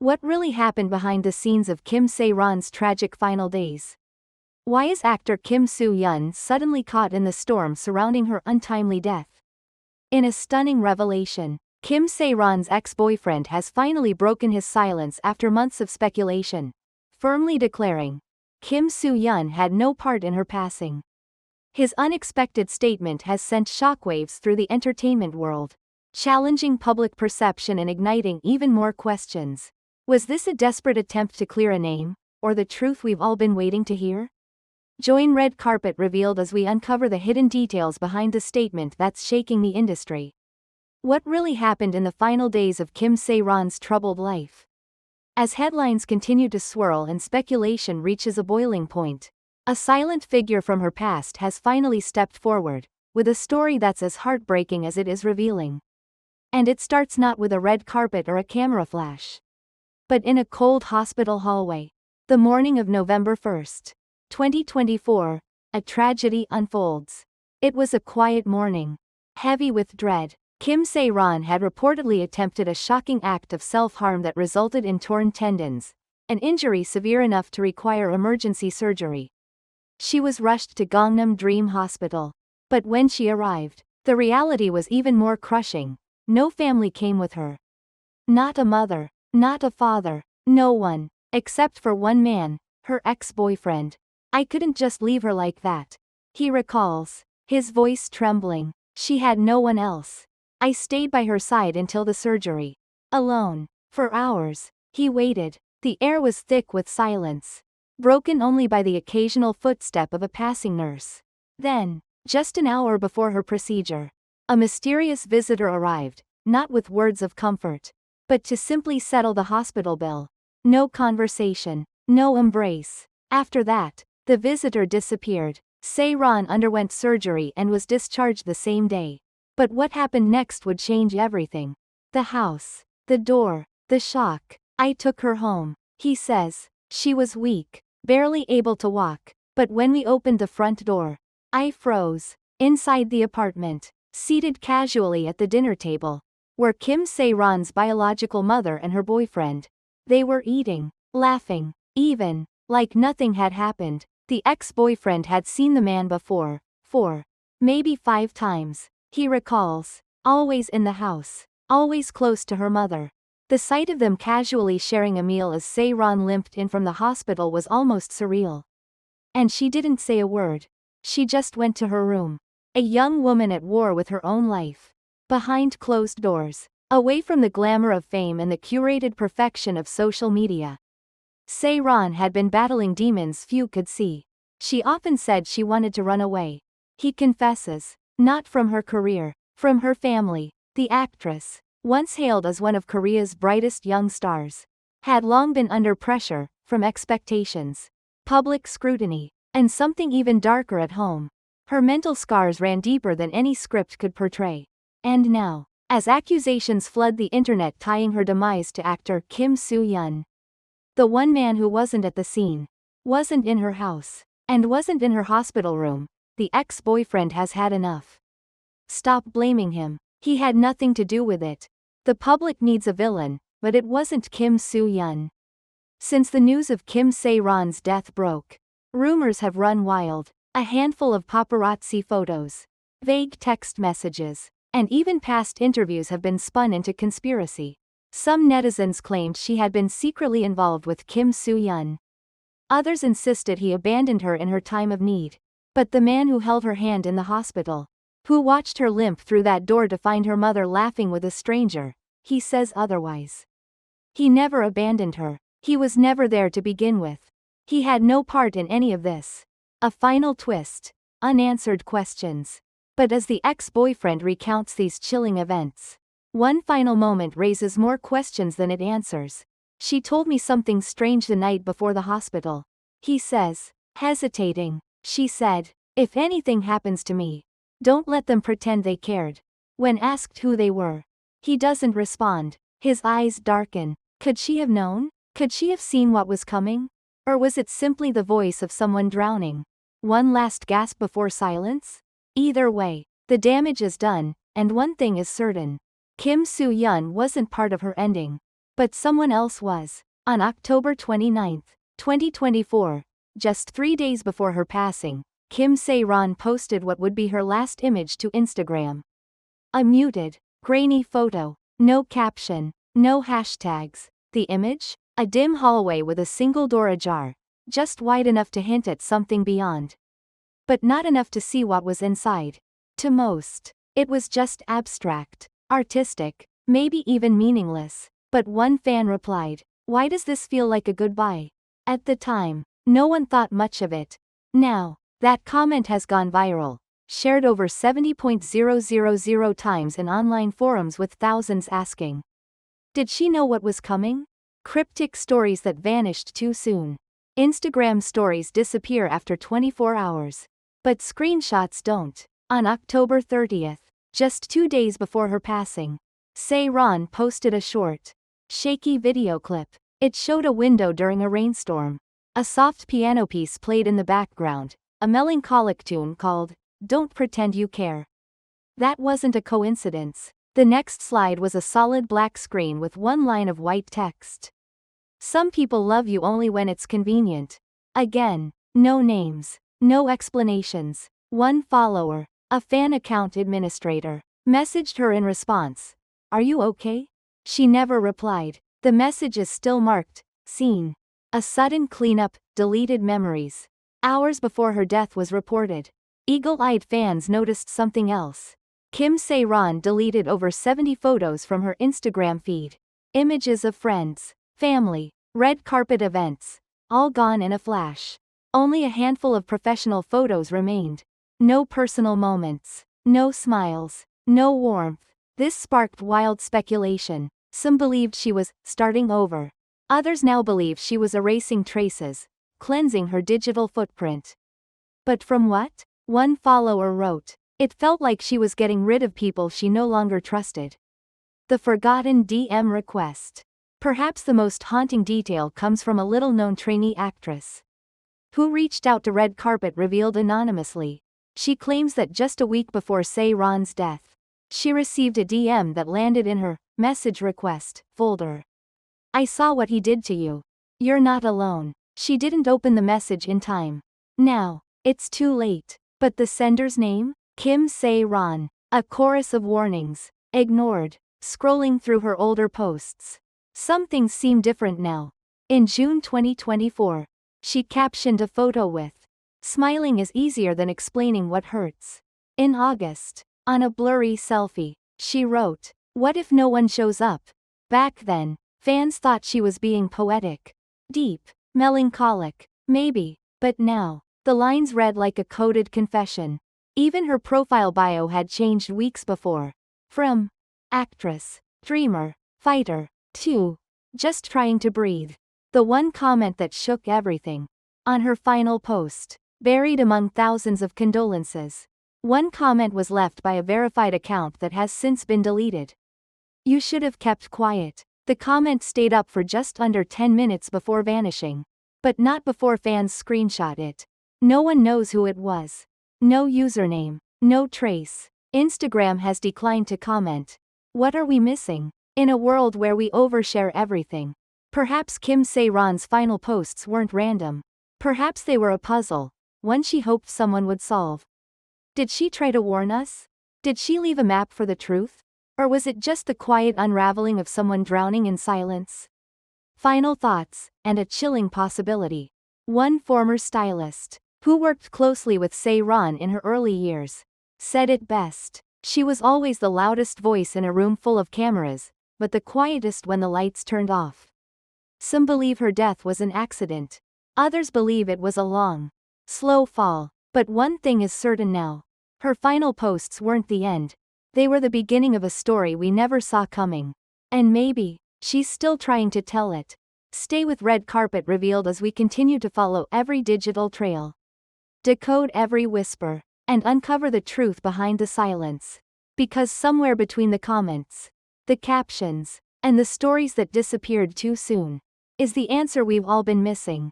What really happened behind the scenes of Kim Sae-ron's tragic final days? Why is actor Kim Soo-hyun suddenly caught in the storm surrounding her untimely death? In a stunning revelation, Kim Sae-ron's ex-boyfriend has finally broken his silence after months of speculation, firmly declaring Kim Soo-hyun had no part in her passing. His unexpected statement has sent shockwaves through the entertainment world, challenging public perception and igniting even more questions. Was this a desperate attempt to clear a name, or the truth we've all been waiting to hear? Join Red Carpet Revealed as we uncover the hidden details behind the statement that's shaking the industry. What really happened in the final days of Kim Sae-ron's troubled life? As headlines continue to swirl and speculation reaches a boiling point, a silent figure from her past has finally stepped forward, with a story that's as heartbreaking as it is revealing. And it starts not with a red carpet or a camera flash, but in a cold hospital hallway. The morning of November 1st, 2024, a tragedy unfolds. It was a quiet morning, heavy with dread. Kim Sae-ron had reportedly attempted a shocking act of self-harm that resulted in torn tendons, an injury severe enough to require emergency surgery. She was rushed to Gangnam Dream Hospital. But when she arrived, the reality was even more crushing. No family came with her. Not a mother, not a father, no one, except for one man, her ex-boyfriend. I couldn't just leave her like that, he recalls, his voice trembling. She had no one else. I stayed by her side until the surgery. Alone. For hours, he waited. The air was thick with silence, broken only by the occasional footstep of a passing nurse. Then, just an hour before her procedure, a mysterious visitor arrived, not with words of comfort, but to simply settle the hospital bill. No conversation, no embrace. After that, the visitor disappeared. Sae-ron underwent surgery and was discharged the same day. But what happened next would change everything. The house, the door, the shock. I took her home, he says. She was weak, barely able to walk, but when we opened the front door, I froze. Inside the apartment, seated casually at the dinner table, were Kim Sae-ron's biological mother and her boyfriend. They were eating, laughing, even, like nothing had happened. The ex-boyfriend had seen the man before, 4, maybe 5 times, he recalls, always in the house, always close to her mother. The sight of them casually sharing a meal as Sae-ron limped in from the hospital was almost surreal. And she didn't say a word. She just went to her room. A young woman at war with her own life. Behind closed doors, away from the glamour of fame and the curated perfection of social media. Sae-ron had been battling demons few could see. She often said she wanted to run away. He confesses, not from her career, from her family. The actress, once hailed as one of Korea's brightest young stars, had long been under pressure, from expectations, public scrutiny, and something even darker at home. Her mental scars ran deeper than any script could portray. And now, as accusations flood the internet tying her demise to actor Kim Soo-hyun, the one man who wasn't at the scene, wasn't in her house, and wasn't in her hospital room, the ex-boyfriend has had enough. Stop blaming him. He had nothing to do with it. The public needs a villain, but it wasn't Kim Soo-hyun. Since the news of Kim Sae-ron's death broke, rumors have run wild. A handful of paparazzi photos, vague text messages, and even past interviews have been spun into conspiracy. Some netizens claimed she had been secretly involved with Kim Soo-hyun. Others insisted he abandoned her in her time of need. But the man who held her hand in the hospital, who watched her limp through that door to find her mother laughing with a stranger, he says otherwise. He never abandoned her. He was never there to begin with. He had no part in any of this. A final twist. Unanswered questions. But as the ex-boyfriend recounts these chilling events, one final moment raises more questions than it answers. She told me something strange the night before the hospital, he says, hesitating. She said, if anything happens to me, don't let them pretend they cared. When asked who they were, he doesn't respond. His eyes darken. Could she have known? Could she have seen what was coming? Or was it simply the voice of someone drowning? One last gasp before silence? Either way, the damage is done, and one thing is certain. Kim Soo-hyun wasn't part of her ending. But someone else was. On October 29, 2024, just 3 days before her passing, Kim Sae-ron posted what would be her last image to Instagram. A muted, grainy photo. No caption, no hashtags. The image? A dim hallway with a single door ajar, just wide enough to hint at something beyond. But not enough to see what was inside. To most, it was just abstract, artistic, maybe even meaningless. But one fan replied, "Why does this feel like a goodbye?" At the time, no one thought much of it. Now, that comment has gone viral, shared over 70,000 times in online forums with thousands asking, did she know what was coming? Cryptic stories that vanished too soon. Instagram stories disappear after 24 hours. But screenshots don't. On October 30th, just 2 days before her passing, Sae-ron posted a short, shaky video clip. It showed a window during a rainstorm. A soft piano piece played in the background, a melancholic tune called, "Don't Pretend You Care." That wasn't a coincidence. The next slide was a solid black screen with one line of white text. "Some people love you only when it's convenient." Again, no names, no explanations. One follower, a fan account administrator, messaged her in response, "Are you okay?" She never replied. The message is still marked, "Seen." A sudden cleanup, deleted memories. Hours before her death was reported, eagle-eyed fans noticed something else. Kim Sae-ron deleted over 70 photos from her Instagram feed. Images of friends, family, red carpet events, all gone in a flash. Only a handful of professional photos remained. No personal moments, no smiles, no warmth. This sparked wild speculation. Some believed she was starting over. Others now believe she was erasing traces, cleansing her digital footprint. But from what? One follower wrote, "It felt like she was getting rid of people she no longer trusted." The forgotten DM request. Perhaps the most haunting detail comes from a little-known trainee actress who reached out to Red Carpet revealed anonymously. She claims that just a week before Sae-ron's death, she received a DM that landed in her message request folder. "I saw what he did to you. You're not alone." She didn't open the message in time. Now, it's too late. But the sender's name? Kim Sae-ron. A chorus of warnings. Ignored. Scrolling through her older posts. Some things seem different now. In June 2024, she captioned a photo with, "Smiling is easier than explaining what hurts." In August, on a blurry selfie, she wrote, "What if no one shows up?" Back then, fans thought she was being poetic, deep, melancholic, maybe, but now, the lines read like a coded confession. Even her profile bio had changed weeks before. From actress, dreamer, fighter, to just trying to breathe. The one comment that shook everything. On her final post, buried among thousands of condolences, one comment was left by a verified account that has since been deleted. "You should have kept quiet." The comment stayed up for just under 10 minutes before vanishing. But not before fans screenshot it. No one knows who it was. No username, no trace. Instagram has declined to comment. What are we missing? In a world where we overshare everything. Perhaps Kim Sae-ron's final posts weren't random. Perhaps they were a puzzle, one she hoped someone would solve. Did she try to warn us? Did she leave a map for the truth? Or was it just the quiet unraveling of someone drowning in silence? Final thoughts, and a chilling possibility. One former stylist, who worked closely with Sae-ron in her early years, said it best. She was always the loudest voice in a room full of cameras, but the quietest when the lights turned off. Some believe her death was an accident. Others believe it was a long, slow fall. But one thing is certain now. Her final posts weren't the end. They were the beginning of a story we never saw coming. And maybe, she's still trying to tell it. Stay with Red Carpet Revealed as we continue to follow every digital trail. Decode every whisper, and uncover the truth behind the silence. Because somewhere between the comments, the captions, and the stories that disappeared too soon, is the answer we've all been missing.